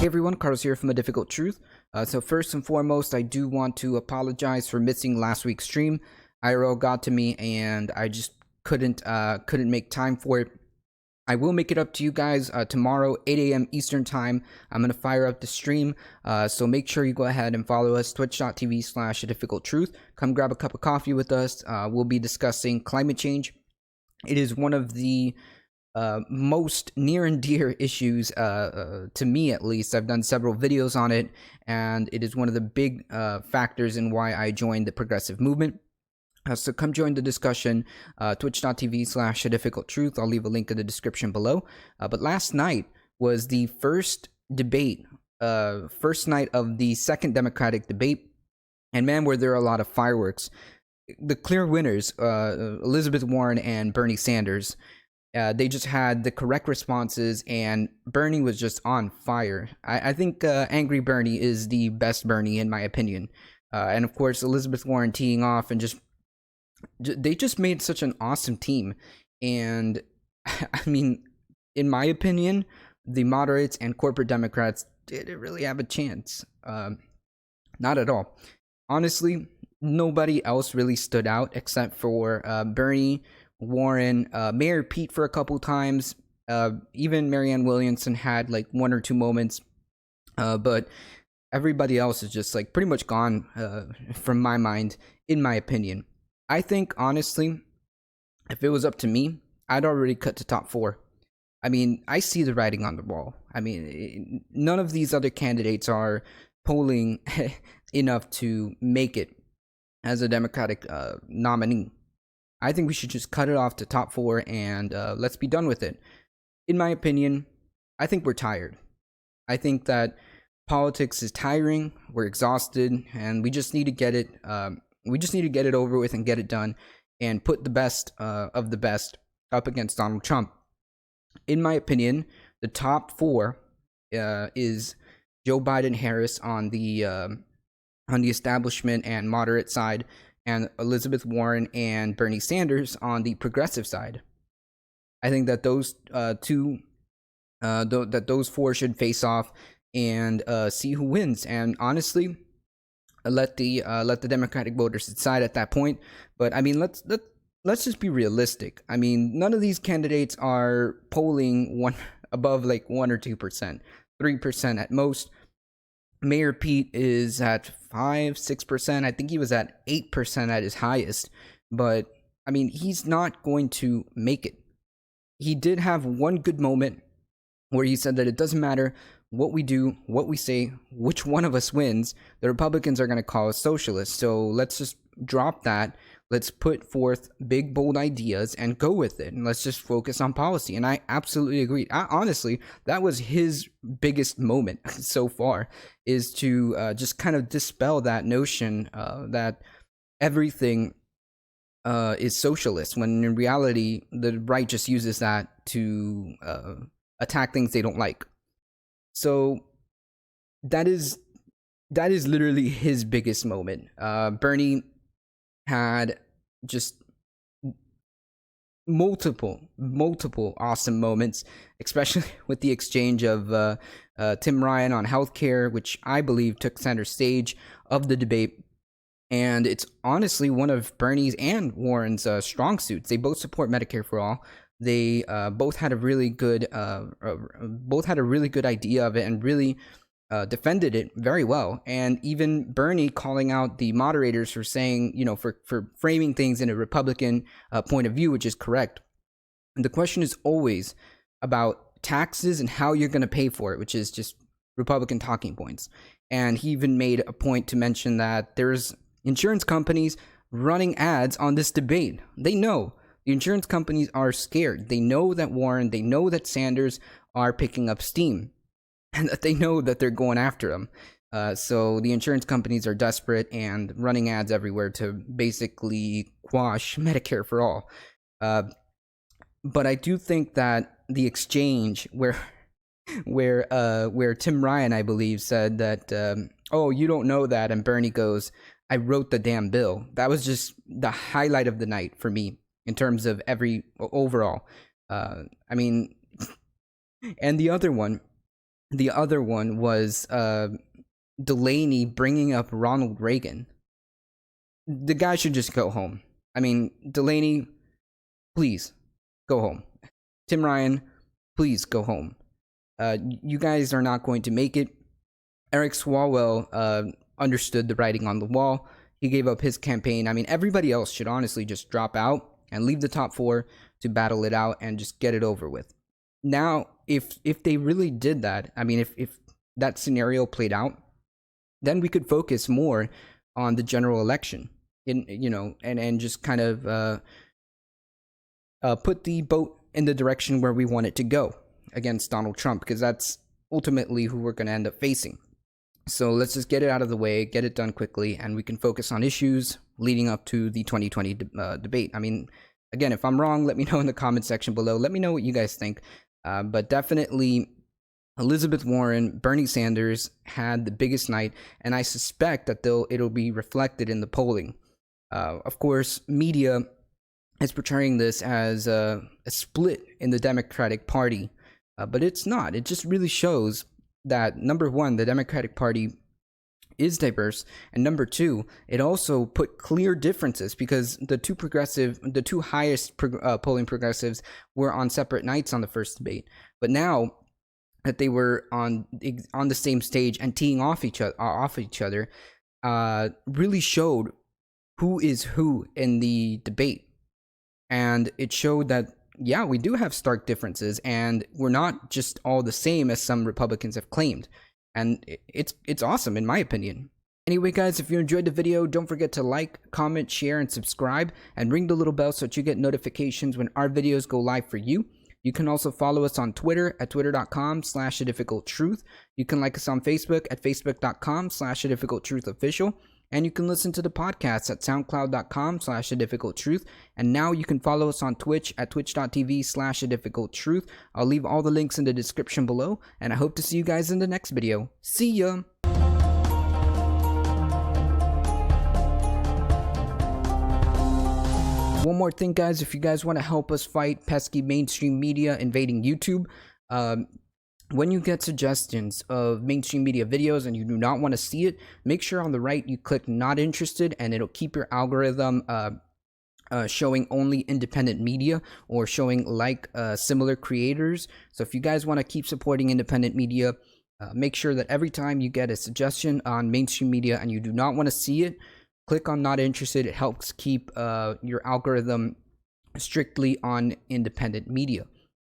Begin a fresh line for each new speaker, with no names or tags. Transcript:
Hey everyone, Carlos here from ADifficultTruth. So first and foremost, I do want to apologize for missing last week's stream. IRL got to me and I just couldn't make time for it. I will make it up to you guys tomorrow, 8 a.m. Eastern time. I'm going to fire up the stream, so make sure you go ahead and follow us, twitch.tv/ADifficultTruth. Come grab a cup of coffee with us. We'll be discussing climate change. It is one of the most near and dear issues to me, at least. I've done several videos on it, and it is one of the big factors in why I joined the progressive movement. So come join the discussion, twitch.tv/ADifficultTruth. I'll leave a link in the description below. But last night was the first debate, first night of the second Democratic debate, and man, were there a lot of fireworks. The clear winners, Elizabeth Warren and Bernie Sanders. They just had the correct responses, and Bernie was just on fire. I think Angry Bernie is the best Bernie, in my opinion. And of course, Elizabeth Warren teeing off, and they just made such an awesome team. And I mean, in my opinion, the moderates and corporate Democrats didn't really have a chance. Not at all. Honestly, nobody else really stood out except for Bernie, Warren, Mayor Pete for a couple times. Even Marianne Williamson had like one or two moments, but everybody else is just like pretty much gone from my mind, in my opinion. I think honestly, if it was up to me, I'd already cut to top 4. I mean, I see the writing on the wall. I mean, none of these other candidates are polling enough to make it as a Democratic nominee. I think we should just cut it off to top 4 and let's be done with it. In my opinion, I think we're tired. I think that politics is tiring. We're exhausted, and we just need to get it. We just need to get it over with and get it done, and put the best of the best up against Donald Trump. In my opinion, the top 4 is Joe Biden, Harris on the establishment and moderate side, and Elizabeth Warren and Bernie Sanders on the progressive side. I think that those those 4 should face off and see who wins. And honestly, let the Democratic voters decide at that point. But I mean, let's just be realistic. I mean, none of these candidates are polling above like 1 or 2%, 3% at most. Mayor Pete is at 5-6%. I think he was at 8% at his highest. But I mean, he's not going to make it. He did have one good moment where he said that it doesn't matter what we do, what we say, which one of us wins, the Republicans are going to call us socialists. So let's just drop that. Let's put forth big, bold ideas and go with it. And let's just focus on policy. And I absolutely agree. Honestly, that was his biggest moment so far, is to just kind of dispel that notion that everything is socialist, when in reality, the right just uses that to attack things they don't like. So that is literally his biggest moment. Bernie had just multiple awesome moments, especially with the exchange of Tim Ryan on healthcare, which I believe took center stage of the debate. And it's honestly one of Bernie's and Warren's strong suits. They both support Medicare for all. They both had a really good idea of it and really defended it very well. And even Bernie calling out the moderators for saying, you know, for framing things in a Republican point of view, which is correct. And the question is always about taxes and how you're going to pay for it, which is just Republican talking points. And he even made a point to mention that there's insurance companies running ads on this debate. They know. The insurance companies are scared. They know that Warren, they know that Sanders are picking up steam, and that they know that they're going after them. So the insurance companies are desperate and running ads everywhere to basically quash Medicare for all. But I do think that the exchange where Tim Ryan, I believe, said that, oh, you don't know that, and Bernie goes, I wrote the damn bill. That was just the highlight of the night for me in terms of every overall. I mean, and the other one the other one was Delaney bringing up Ronald Reagan. The guy should just go home. I mean, Delaney, please go home. Tim Ryan, please go home. You guys are not going to make it. Eric Swalwell understood the writing on the wall. He gave up his campaign. I mean, everybody else should honestly just drop out and leave the top four to battle it out and just get it over with. Now, if they really did that, I mean, if that scenario played out, then we could focus more on the general election, and just kind of put the boat in the direction where we want it to go against Donald Trump, because that's ultimately who we're going to end up facing. So let's just get it out of the way, get it done quickly, and we can focus on issues leading up to the 2020 debate. I mean, again, if I'm wrong, let me know in the comment section below. Let me know what you guys think. But definitely, Elizabeth Warren, Bernie Sanders had the biggest night, and I suspect that it'll be reflected in the polling. Of course, media is portraying this as a split in the Democratic Party, but it's not. It just really shows that, number one, the Democratic Party is diverse, and number two, it also put clear differences, because the two highest polling progressives were on separate nights on the first debate, but now that they were on the same stage and teeing off each other, really showed who is who in the debate. And it showed that, yeah, we do have stark differences, and we're not just all the same as some Republicans have claimed. And it's awesome, in my opinion. Anyway, guys, if you enjoyed the video, don't forget to like, comment, share, and subscribe, and ring the little bell so that you get notifications when our videos go live for you. You can also follow us on Twitter at twitter.com/ADifficultTruth. You can like us on Facebook at facebook.com/ADifficultTruthOfficial. And you can listen to the podcast at soundcloud.com/ADifficultTruth. And now you can follow us on Twitch at twitch.tv/ADifficultTruth. I'll leave all the links in the description below, and I hope to see you guys in the next video. See ya! One more thing, guys, if you guys want to help us fight pesky mainstream media invading YouTube, when you get suggestions of mainstream media videos and you do not want to see it, make sure on the right you click not interested, and it'll keep your algorithm showing only independent media or showing similar creators. So if you guys want to keep supporting independent media, make sure that every time you get a suggestion on mainstream media and you do not want to see it, click on not interested. It helps keep your algorithm strictly on independent media.